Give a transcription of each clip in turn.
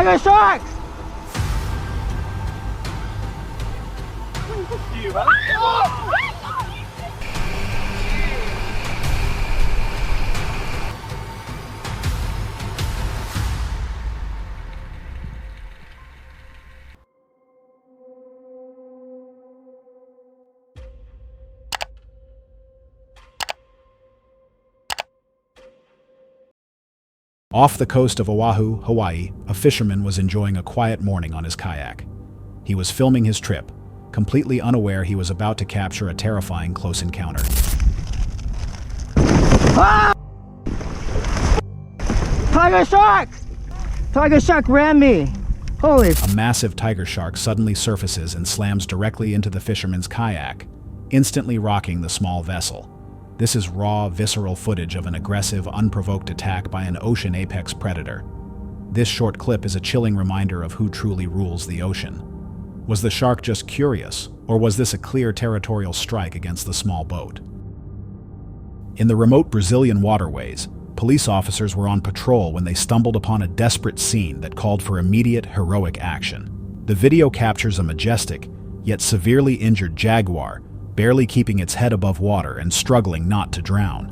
Tiger shark! Off the coast of Oahu, Hawaii, a fisherman was enjoying a quiet morning on his kayak. He was filming his trip, completely unaware he was about to capture a terrifying close encounter. Ah! Tiger shark! Tiger shark ran me! Holy... A massive tiger shark suddenly surfaces and slams directly into the fisherman's kayak, instantly rocking the small vessel. This is raw, visceral footage of an aggressive, unprovoked attack by an ocean apex predator. This short clip is a chilling reminder of who truly rules the ocean. Was the shark just curious, or was this a clear territorial strike against the small boat? In the remote Brazilian waterways, police officers were on patrol when they stumbled upon a desperate scene that called for immediate, heroic action. The video captures a majestic, yet severely injured jaguar, barely keeping its head above water and struggling not to drown.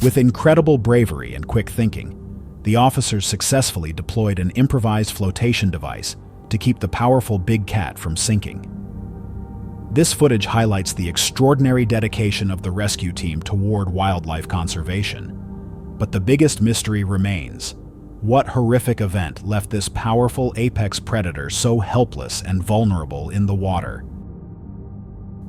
With incredible bravery and quick thinking, the officers successfully deployed an improvised flotation device to keep the powerful big cat from sinking. This footage highlights the extraordinary dedication of the rescue team toward wildlife conservation. But the biggest mystery remains. What horrific event left this powerful apex predator so helpless and vulnerable in the water?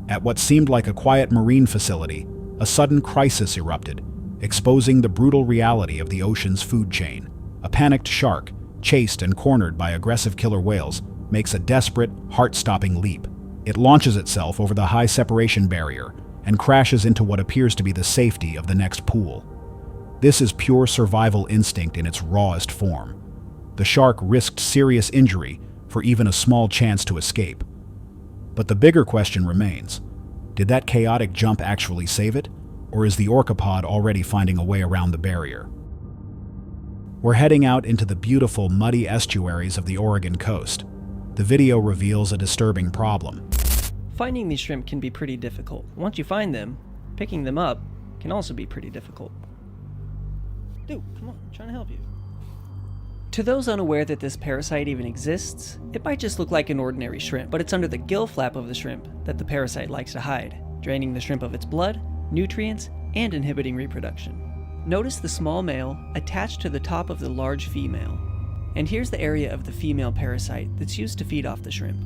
At what seemed like a quiet marine facility, a sudden crisis erupted, exposing the brutal reality of the ocean's food chain. A panicked shark, chased and cornered by aggressive killer whales, makes a desperate, heart-stopping leap. It launches itself over the high separation barrier and crashes into what appears to be the safety of the next pool. This is pure survival instinct in its rawest form. The shark risked serious injury for even a small chance to escape. But the bigger question remains: did that chaotic jump actually save it? Or is the orcapod already finding a way around the barrier? We're heading out into the beautiful, muddy estuaries of the Oregon coast. The video reveals a disturbing problem. Finding these shrimp can be pretty difficult. Once you find them, picking them up can also be pretty difficult. Dude, come on, I'm trying to help you. To those unaware that this parasite even exists, it might just look like an ordinary shrimp, but it's under the gill flap of the shrimp that the parasite likes to hide, draining the shrimp of its blood, nutrients, and inhibiting reproduction. Notice the small male attached to the top of the large female. And here's the area of the female parasite that's used to feed off the shrimp.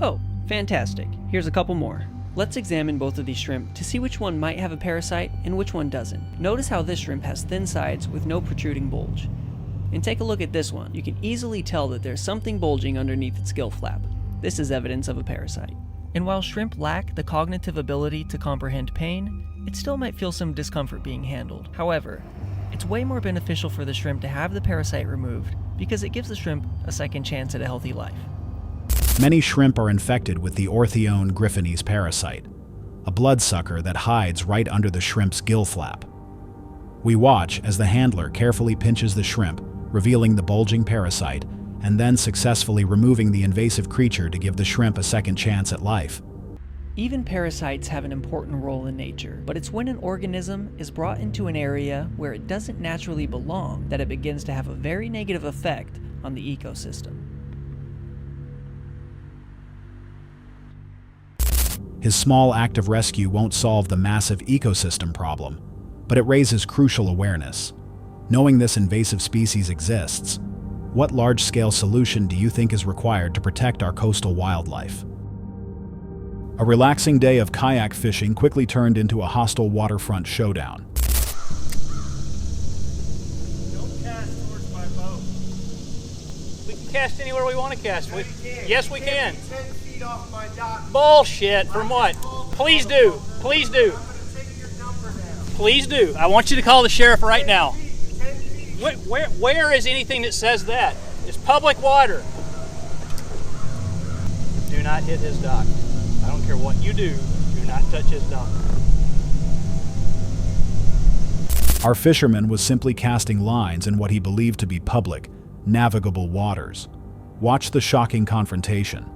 Oh, fantastic. Here's a couple more. Let's examine both of these shrimp to see which one might have a parasite and which one doesn't. Notice how this shrimp has thin sides with no protruding bulge. And take a look at this one. You can easily tell that there's something bulging underneath its gill flap. This is evidence of a parasite. And while shrimp lack the cognitive ability to comprehend pain, it still might feel some discomfort being handled. However, it's way more beneficial for the shrimp to have the parasite removed because it gives the shrimp a second chance at a healthy life. Many shrimp are infected with the Orthione griffinese parasite, a bloodsucker that hides right under the shrimp's gill flap. We watch as the handler carefully pinches the shrimp, revealing the bulging parasite, and then successfully removing the invasive creature to give the shrimp a second chance at life. Even parasites have an important role in nature, but it's when an organism is brought into an area where it doesn't naturally belong that it begins to have a very negative effect on the ecosystem. His small act of rescue won't solve the massive ecosystem problem, but it raises crucial awareness. Knowing this invasive species exists, what large-scale solution do you think is required to protect our coastal wildlife? A relaxing day of kayak fishing quickly turned into a hostile waterfront showdown. Don't cast anywhere we want to cast. Yes, we can. 10 feet off my dock. Bullshit. From what? Please do. Please do. I'm gonna take your number down. Please do. I want you to call the sheriff right now. 10 feet. Where is anything that says that? It's public water. Do not hit his dock. I don't care what you do. Do not touch his dock. Our fisherman was simply casting lines in what he believed to be public, navigable waters. Watch the shocking confrontation.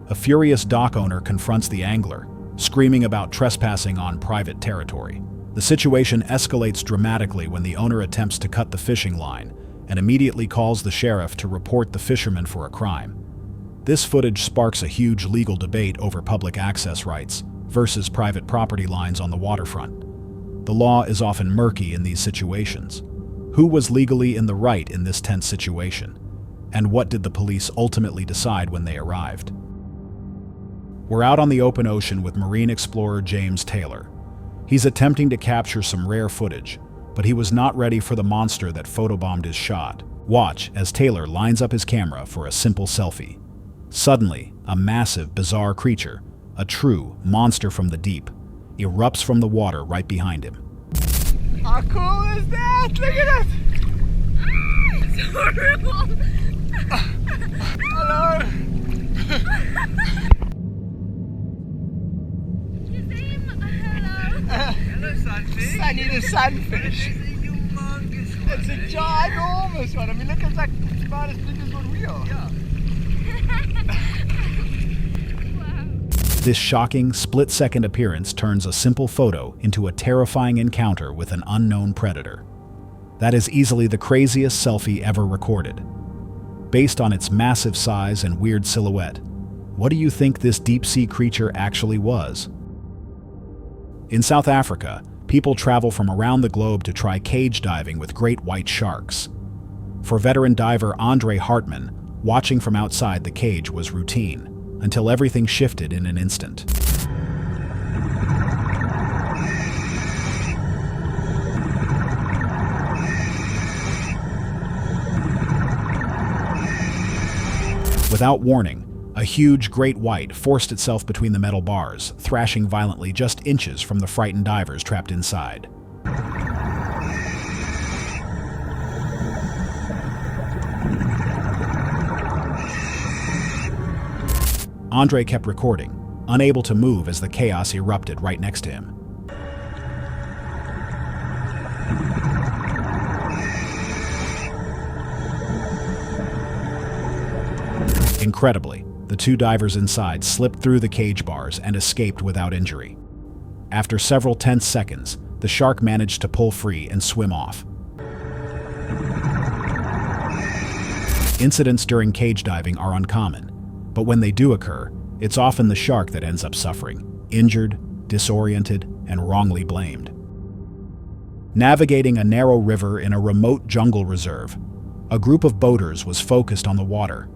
A furious dock owner confronts the angler, screaming about trespassing on private territory. The situation escalates dramatically when the owner attempts to cut the fishing line and immediately calls the sheriff to report the fisherman for a crime. This footage sparks a huge legal debate over public access rights versus private property lines on the waterfront. The law is often murky in these situations. Who was legally in the right in this tense situation? And what did the police ultimately decide when they arrived? We're out on the open ocean with marine explorer James Taylor. He's attempting to capture some rare footage, but he was not ready for the monster that photobombed his shot. Watch as Taylor lines up his camera for a simple selfie. Suddenly, a massive, bizarre creature, a true monster from the deep, erupts from the water right behind him. How cool is that? Look at it! It's horrible! Hello! You say hello? Hello, sunfish. I need a sunfish. It's a humongous one. It's a ginormous one. I mean, look, it's like about as big as what we are. Yeah. This shocking, split-second appearance turns a simple photo into a terrifying encounter with an unknown predator. That is easily the craziest selfie ever recorded. Based on its massive size and weird silhouette, what do you think this deep-sea creature actually was? In South Africa, people travel from around the globe to try cage diving with great white sharks. For veteran diver Andre Hartman, watching from outside the cage was routine, until everything shifted in an instant. Without warning, a huge great white forced itself between the metal bars, thrashing violently just inches from the frightened divers trapped inside. Andre kept recording, unable to move as the chaos erupted right next to him. Incredibly, the two divers inside slipped through the cage bars and escaped without injury. After several tense seconds, the shark managed to pull free and swim off. Incidents during cage diving are uncommon, but when they do occur, it's often the shark that ends up suffering, injured, disoriented, and wrongly blamed. Navigating a narrow river in a remote jungle reserve, a group of boaters was focused on the water,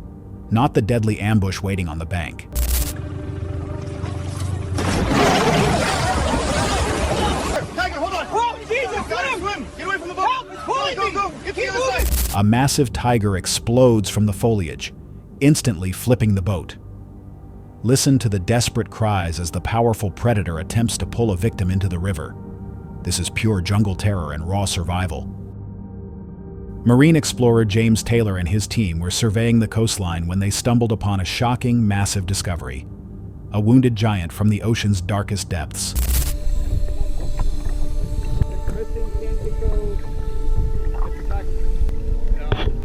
not the deadly ambush waiting on the bank. Tiger, hold on! Oh, Jesus! Swim! Get away from the boat! Go! Get to the other side! A massive tiger explodes from the foliage, instantly flipping the boat. Listen to the desperate cries as the powerful predator attempts to pull a victim into the river. This is pure jungle terror and raw survival. Marine explorer James Taylor and his team were surveying the coastline when they stumbled upon a shocking, massive discovery: a wounded giant from the ocean's darkest depths.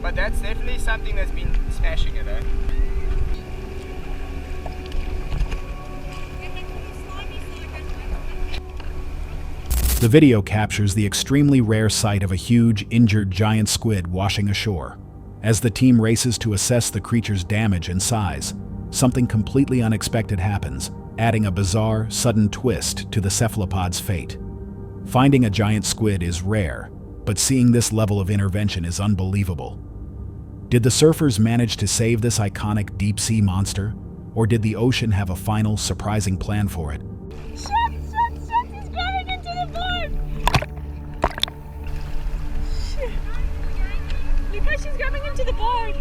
But that's definitely something that's been smashing it, eh? The video captures the extremely rare sight of a huge, injured giant squid washing ashore. As the team races to assess the creature's damage and size, something completely unexpected happens, adding a bizarre, sudden twist to the cephalopod's fate. Finding a giant squid is rare, but seeing this level of intervention is unbelievable. Did the surfers manage to save this iconic deep-sea monster, or did the ocean have a final, surprising plan for it? Shit! He's grabbing into the board! Shit. Look how she's grabbing into the board.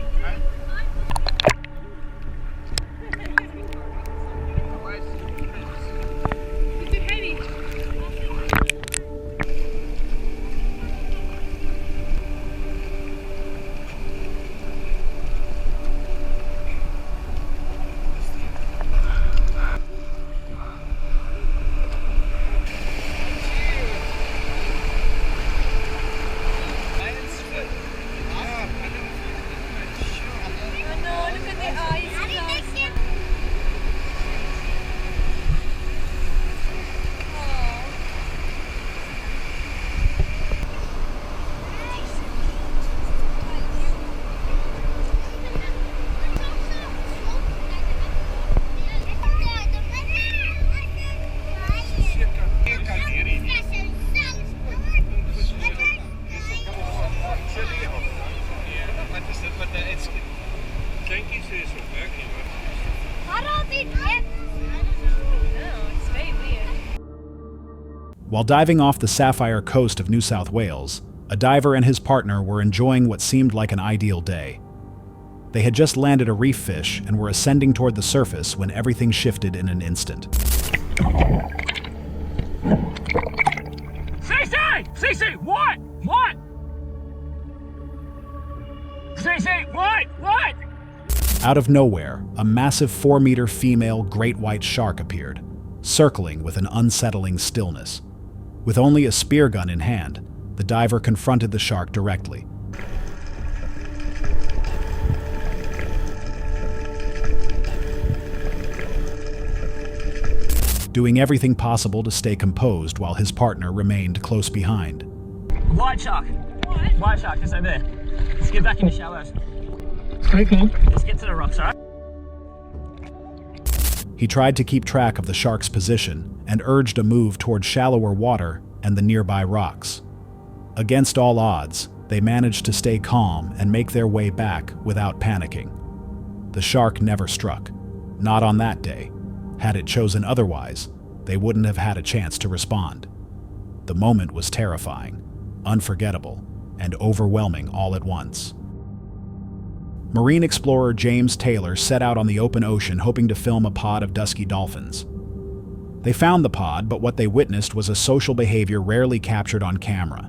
I don't think it. I don't know. It's very weird. While diving off the Sapphire Coast of New South Wales, a diver and his partner were enjoying what seemed like an ideal day. They had just landed a reef fish and were ascending toward the surface when everything shifted in an instant. CC, what? What? CC, what? Out of nowhere, a massive 4-meter female great white shark appeared, circling with an unsettling stillness. With only a spear gun in hand, the diver confronted the shark directly. Doing everything possible to stay composed while his partner remained close behind. White shark. What? White shark, just over there. Let's get back in the shallows. Okay. Let's get to the rocks, alright? He tried to keep track of the shark's position and urged a move toward shallower water and the nearby rocks. Against all odds, they managed to stay calm and make their way back without panicking. The shark never struck. Not on that day. Had it chosen otherwise, they wouldn't have had a chance to respond. The moment was terrifying, unforgettable, and overwhelming all at once. Marine explorer James Taylor set out on the open ocean hoping to film a pod of dusky dolphins. They found the pod, but what they witnessed was a social behavior rarely captured on camera.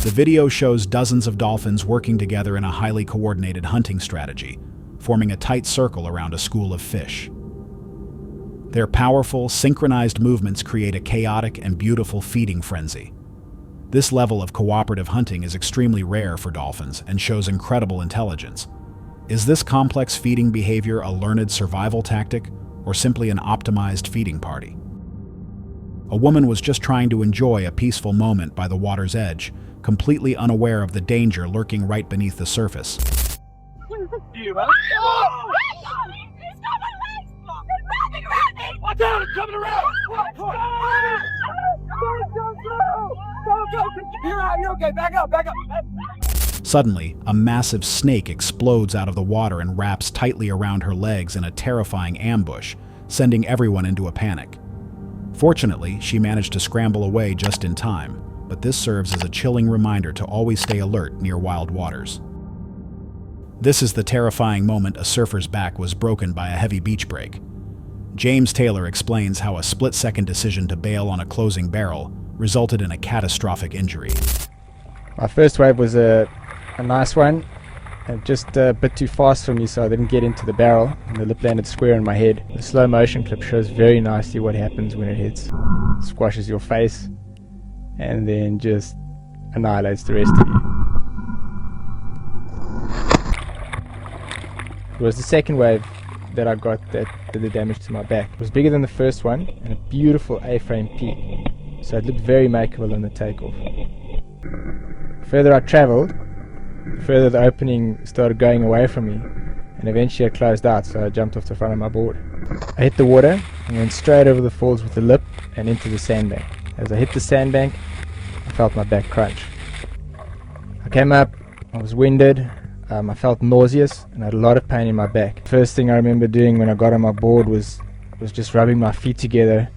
The video shows dozens of dolphins working together in a highly coordinated hunting strategy, forming a tight circle around a school of fish. Their powerful, synchronized movements create a chaotic and beautiful feeding frenzy. This level of cooperative hunting is extremely rare for dolphins and shows incredible intelligence. Is this complex feeding behavior a learned survival tactic or simply an optimized feeding party? A woman was just trying to enjoy a peaceful moment by the water's edge, completely unaware of the danger lurking right beneath the surface. Watch out, it's coming around! Go! You're out, you're okay, back up! Suddenly, a massive snake explodes out of the water and wraps tightly around her legs in a terrifying ambush, sending everyone into a panic. Fortunately, she managed to scramble away just in time, but this serves as a chilling reminder to always stay alert near wild waters. This is the terrifying moment a surfer's back was broken by a heavy beach break. James Taylor explains how a split-second decision to bail on a closing barrel resulted in a catastrophic injury. My first wave was a nice one, and just a bit too fast for me, so I didn't get into the barrel, and the lip landed square in my head. The slow motion clip shows very nicely what happens when it hits. It squashes your face, and then just annihilates the rest of you. It was the second wave that I got that did the damage to my back. It was bigger than the first one, and a beautiful A-frame peak, so it looked very makeable on the takeoff. The further I travelled, the further the opening started going away from me, and eventually it closed out, so I jumped off the front of my board. I hit the water and went straight over the falls with the lip and into the sandbank. As I hit the sandbank, I felt my back crunch. I came up, I was winded, I felt nauseous and I had a lot of pain in my back. First thing I remember doing when I got on my board was just rubbing my feet together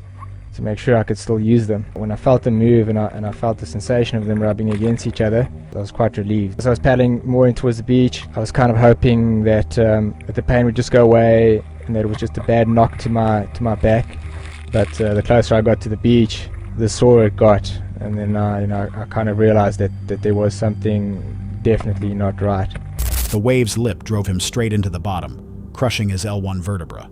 to make sure I could still use them. When I felt them move and I felt the sensation of them rubbing against each other, I was quite relieved. As I was paddling more in towards the beach, I was kind of hoping that the pain would just go away and that it was just a bad knock to my back. But the closer I got to the beach, the sore it got, and then I kind of realized that there was something definitely not right. The wave's lip drove him straight into the bottom, crushing his L1 vertebra.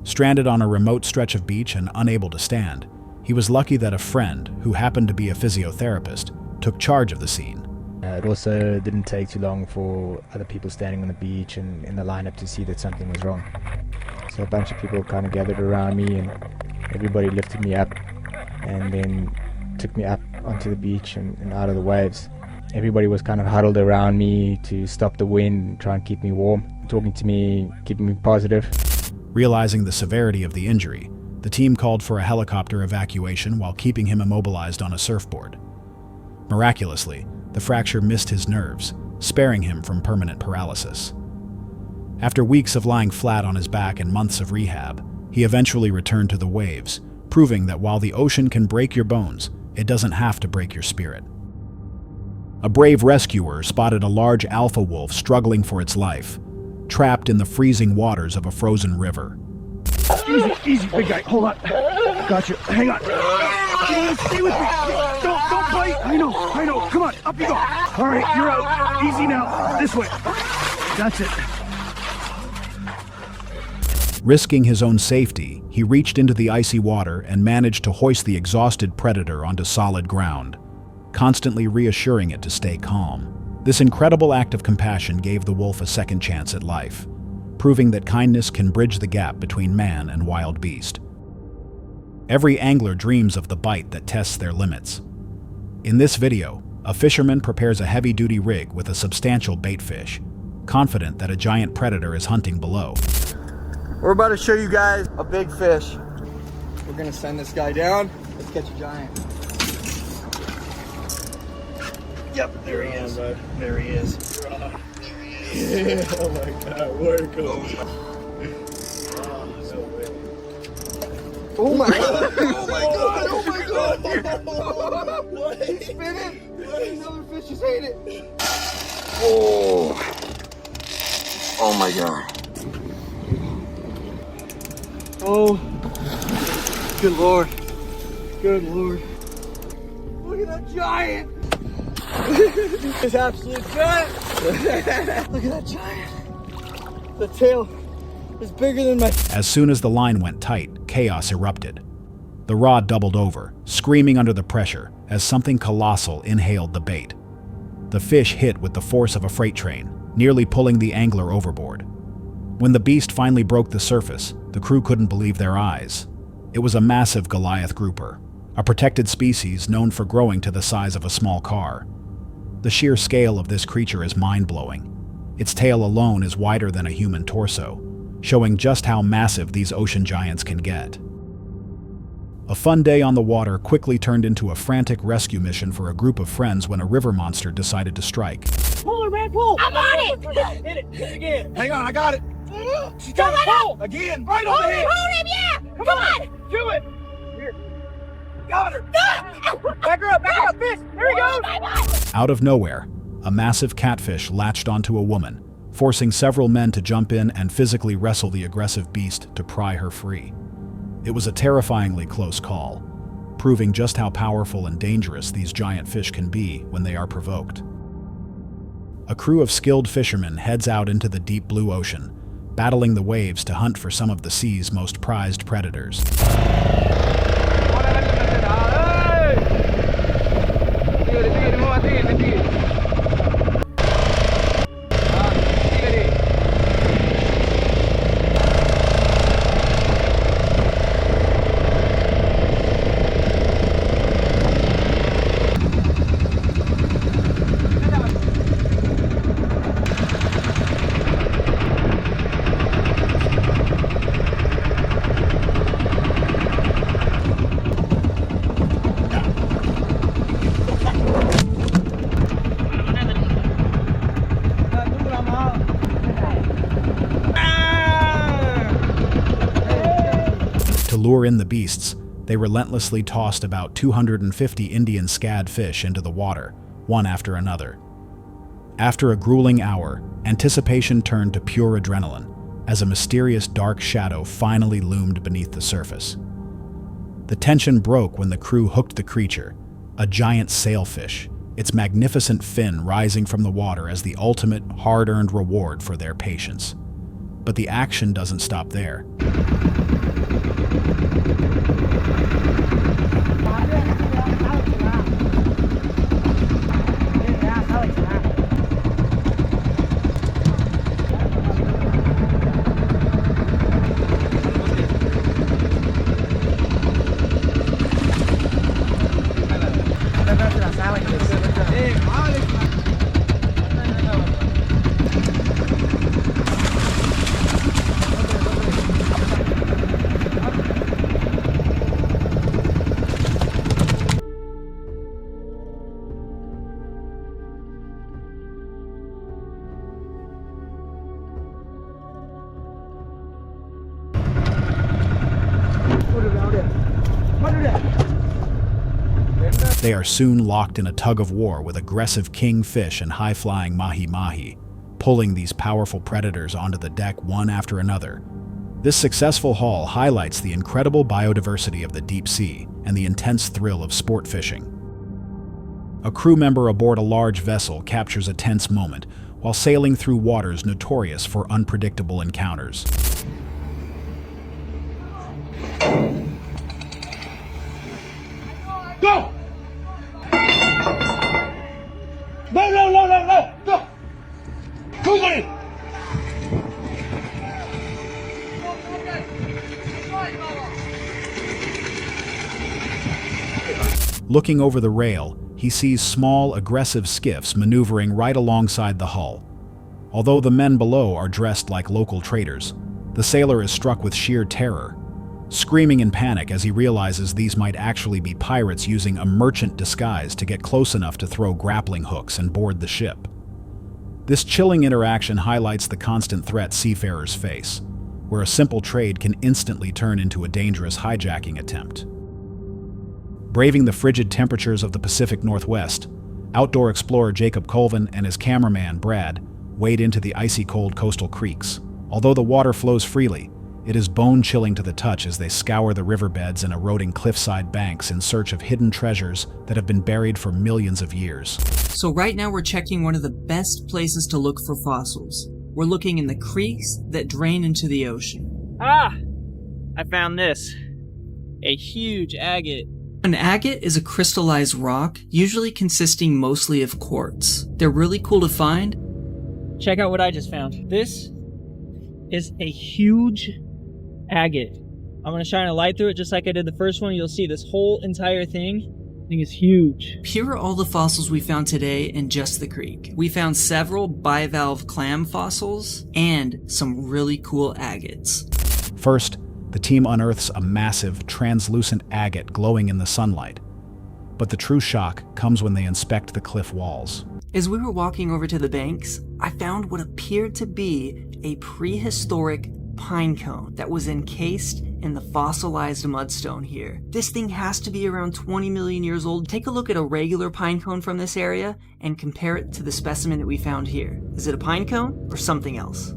Stranded on a remote stretch of beach and unable to stand, he was lucky that a friend, who happened to be a physiotherapist, took charge of the scene. It also didn't take too long for other people standing on the beach and in the lineup to see that something was wrong. So a bunch of people kind of gathered around me and everybody lifted me up and then took me up onto the beach and out of the waves. Everybody was kind of huddled around me to stop the wind and try and keep me warm, talking to me, keeping me positive. Realizing the severity of the injury, the team called for a helicopter evacuation while keeping him immobilized on a surfboard. Miraculously, the fracture missed his nerves, sparing him from permanent paralysis. After weeks of lying flat on his back and months of rehab, he eventually returned to the waves, proving that while the ocean can break your bones, it doesn't have to break your spirit. A brave rescuer spotted a large alpha wolf struggling for its life, trapped in the freezing waters of a frozen river. Easy, big guy. Hold on. Got you. Hang on. Stay with me. Don't bite. I know. Come on, up you go. All right, you're out. Easy now. This way. That's it. Risking his own safety, he reached into the icy water and managed to hoist the exhausted predator onto solid ground, constantly reassuring it to stay calm. This incredible act of compassion gave the wolf a second chance at life, proving that kindness can bridge the gap between man and wild beast. Every angler dreams of the bite that tests their limits. In this video, a fisherman prepares a heavy-duty rig with a substantial bait fish, confident that a giant predator is hunting below. We're about to show you guys a big fish. We're gonna send this guy down. Let's catch a giant. Yep, there he is. There he is. Yeah, oh my god, work him. Oh my god! Oh my god! Oh my god! What? He's spinning! Another fish just ate it! Oh! Oh my god. Oh, good lord. Good lord. Look at that giant! It's absolute giant! Look at that giant! The tail is bigger than my... As soon as the line went tight, chaos erupted. The rod doubled over, screaming under the pressure as something colossal inhaled the bait. The fish hit with the force of a freight train, nearly pulling the angler overboard. When the beast finally broke the surface, the crew couldn't believe their eyes. It was a massive Goliath grouper, a protected species known for growing to the size of a small car. The sheer scale of this creature is mind-blowing. Its tail alone is wider than a human torso, showing just how massive these ocean giants can get. A fun day on the water quickly turned into a frantic rescue mission for a group of friends when a river monster decided to strike. Pull her, man, pull! I'm on it! Hit it again. Hang on, I got it. She's got to pull! Again, right on the head. Hold him, yeah! Come on! Do it! Here. Got her! Back her up, fish! There he goes! Out of nowhere, a massive catfish latched onto a woman, forcing several men to jump in and physically wrestle the aggressive beast to pry her free. It was a terrifyingly close call, proving just how powerful and dangerous these giant fish can be when they are provoked. A crew of skilled fishermen heads out into the deep blue ocean, battling the waves to hunt for some of the sea's most prized predators. To lure in the beasts, they relentlessly tossed about 250 Indian scad fish into the water, one after another. After a grueling hour, anticipation turned to pure adrenaline, as a mysterious dark shadow finally loomed beneath the surface. The tension broke when the crew hooked the creature, a giant sailfish, its magnificent fin rising from the water as the ultimate, hard-earned reward for their patience. But the action doesn't stop there. They are soon locked in a tug-of-war with aggressive kingfish and high-flying mahi-mahi, pulling these powerful predators onto the deck one after another. This successful haul highlights the incredible biodiversity of the deep sea and the intense thrill of sport fishing. A crew member aboard a large vessel captures a tense moment while sailing through waters notorious for unpredictable encounters. Go! No! Go! Quickly! Looking over the rail, he sees small, aggressive skiffs maneuvering right alongside the hull. Although the men below are dressed like local traders, the sailor is struck with sheer terror, screaming in panic as he realizes these might actually be pirates using a merchant disguise to get close enough to throw grappling hooks and board the ship. This chilling interaction highlights the constant threat seafarers face, where a simple trade can instantly turn into a dangerous hijacking attempt. Braving the frigid temperatures of the Pacific Northwest, outdoor explorer Jacob Colvin and his cameraman Brad wade into the icy cold coastal creeks. Although the water flows freely, it is bone-chilling to the touch as they scour the riverbeds and eroding cliffside banks in search of hidden treasures that have been buried for millions of years. So right now we're checking one of the best places to look for fossils. We're looking in the creeks that drain into the ocean. Ah! I found this. A huge agate. An agate is a crystallized rock, usually consisting mostly of quartz. They're really cool to find. Check out what I just found. This is a huge agate. I'm going to shine a light through it just like I did the first one. You'll see this whole entire thing. I think it's huge. Here are all the fossils we found today in just the creek. We found several bivalve clam fossils and some really cool agates. First, the team unearths a massive, translucent agate glowing in the sunlight. But the true shock comes when they inspect the cliff walls. As we were walking over to the banks, I found what appeared to be a prehistoric pine cone that was encased in the fossilized mudstone here. This thing has to be around 20 million years old. Take a look at a regular pine cone from this area and compare it to the specimen that we found here. Is it a pine cone or something else?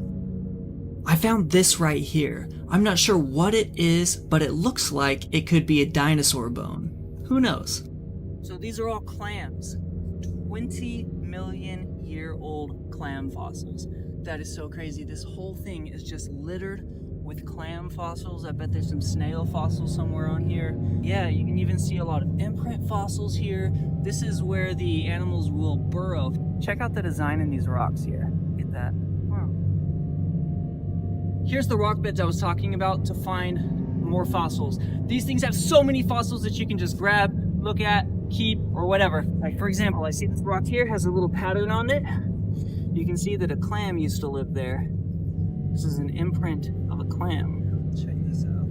I found this right here. I'm not sure what it is, but it looks like it could be a dinosaur bone. Who knows? So these are all clams. 20 million year old clam fossils. That is so crazy. This whole thing is just littered with clam fossils. I bet there's some snail fossils somewhere on here. Yeah, you can even see a lot of imprint fossils here. This is where the animals will burrow. Check out the design in these rocks here. Get that. Wow. Here's the rock beds I was talking about to find more fossils. These things have so many fossils that you can just grab, look at, keep, or whatever. Like for example, I see this rock here has a little pattern on it. You can see that a clam used to live there. This is an imprint of a clam. Check this out.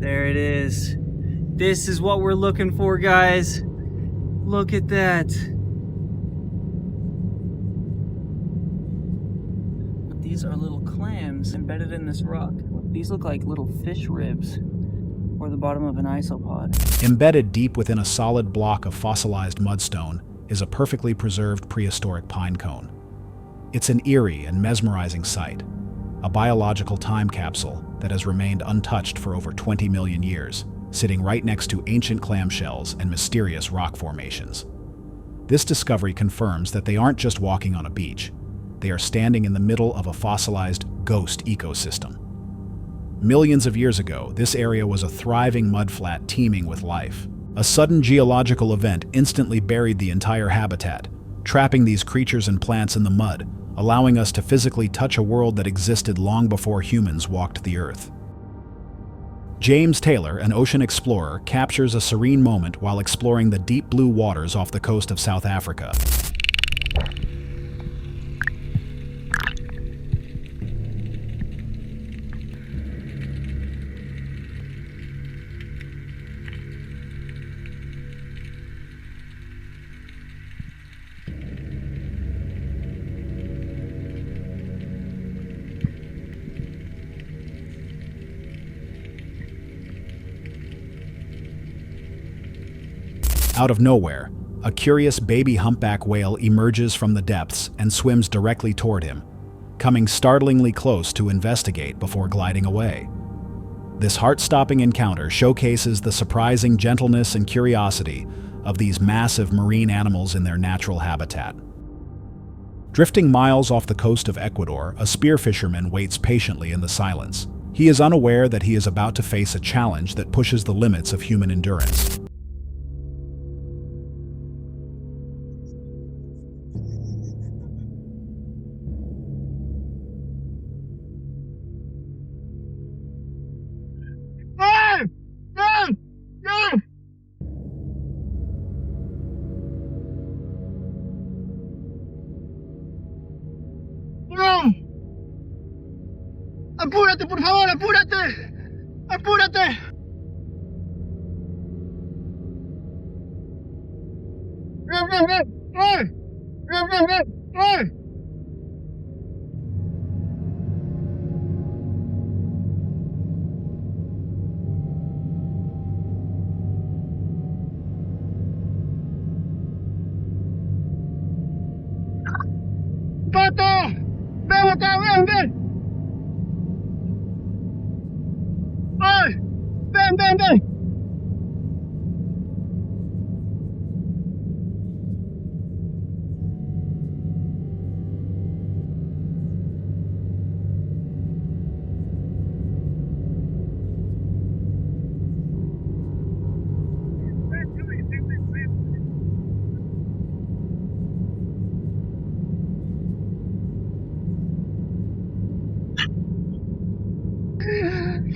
There it is. This is what we're looking for, guys. Look at that. But these are little clams embedded in this rock. These look like little fish ribs or the bottom of an isopod. Embedded deep within a solid block of fossilized mudstone is a perfectly preserved prehistoric pine cone. It's an eerie and mesmerizing sight, a biological time capsule that has remained untouched for over 20 million years, sitting right next to ancient clamshells and mysterious rock formations. This discovery confirms that they aren't just walking on a beach. They are standing in the middle of a fossilized ghost ecosystem. Millions of years ago, this area was a thriving mudflat teeming with life. A sudden geological event instantly buried the entire habitat, trapping these creatures and plants in the mud, allowing us to physically touch a world that existed long before humans walked the earth. James Taylor, an ocean explorer, captures a serene moment while exploring the deep blue waters off the coast of South Africa. Out of nowhere, a curious baby humpback whale emerges from the depths and swims directly toward him, coming startlingly close to investigate before gliding away. This heart-stopping encounter showcases the surprising gentleness and curiosity of these massive marine animals in their natural habitat. Drifting miles off the coast of Ecuador, a spearfisherman waits patiently in the silence. He is unaware that he is about to face a challenge that pushes the limits of human endurance. ¡Apúrate, por favor! ¡Apúrate! ¡Apúrate! ¡Ven, ven, ven! ¡Ay! ¡Ven, ven, ven! ¡Ay! ¡Pato! ¡Ven acá, ven, ven! ¡Ay! ¡Ven, ven, ven!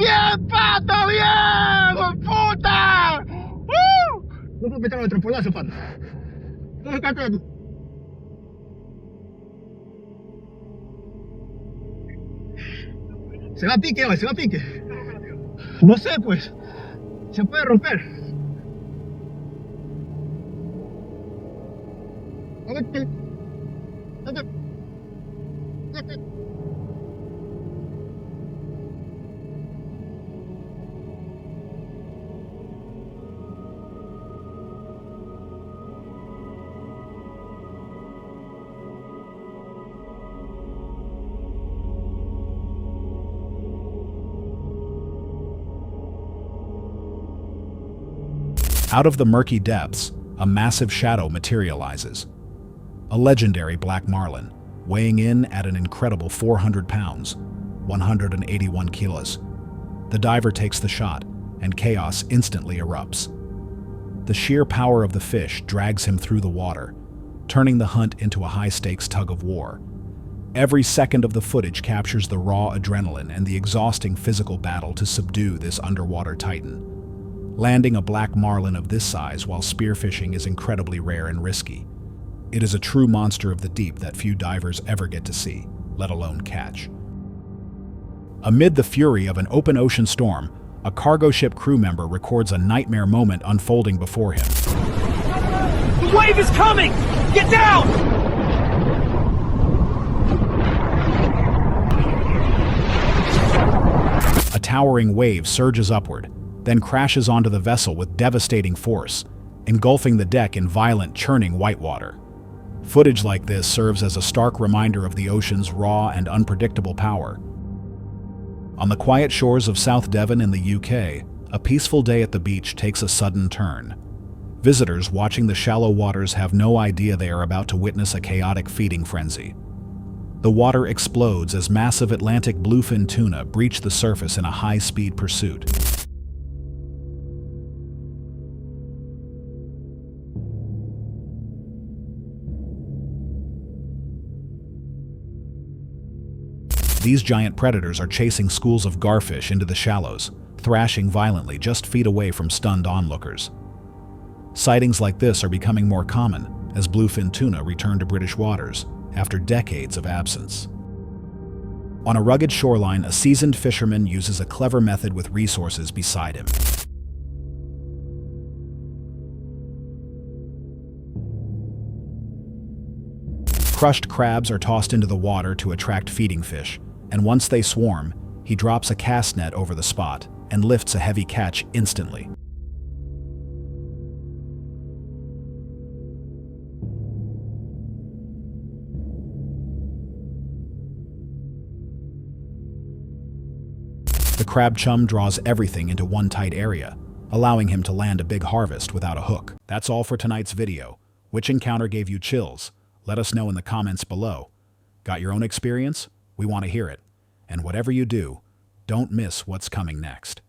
¡Bien, pato! ¡Bien! ¡Hijo de puta! No puedo meter otro polazo, pato. No se canta. Se va a pique hoy, se va a pique. No sé, pues. Se puede romper. A ver, Out of the murky depths, a massive shadow materializes. A legendary black marlin, weighing in at an incredible 400 pounds, 181 kilos. The diver takes the shot, and chaos instantly erupts. The sheer power of the fish drags him through the water, turning the hunt into a high-stakes tug-of-war. Every second of the footage captures the raw adrenaline and the exhausting physical battle to subdue this underwater titan. Landing a black marlin of this size while spearfishing is incredibly rare and risky. It is a true monster of the deep that few divers ever get to see, let alone catch. Amid the fury of an open ocean storm, a cargo ship crew member records a nightmare moment unfolding before him. The wave is coming! Get down! A towering wave surges upward, then crashes onto the vessel with devastating force, engulfing the deck in violent, churning whitewater. Footage like this serves as a stark reminder of the ocean's raw and unpredictable power. On the quiet shores of South Devon in the UK, a peaceful day at the beach takes a sudden turn. Visitors watching the shallow waters have no idea they are about to witness a chaotic feeding frenzy. The water explodes as massive Atlantic bluefin tuna breach the surface in a high-speed pursuit. These giant predators are chasing schools of garfish into the shallows, thrashing violently just feet away from stunned onlookers. Sightings like this are becoming more common as bluefin tuna return to British waters after decades of absence. On a rugged shoreline, a seasoned fisherman uses a clever method with resources beside him. Crushed crabs are tossed into the water to attract feeding fish, and once they swarm, he drops a cast net over the spot and lifts a heavy catch instantly. The crab chum draws everything into one tight area, allowing him to land a big harvest without a hook. That's all for tonight's video. Which encounter gave you chills? Let us know in the comments below. Got your own experience? We want to hear it. And whatever you do, don't miss what's coming next.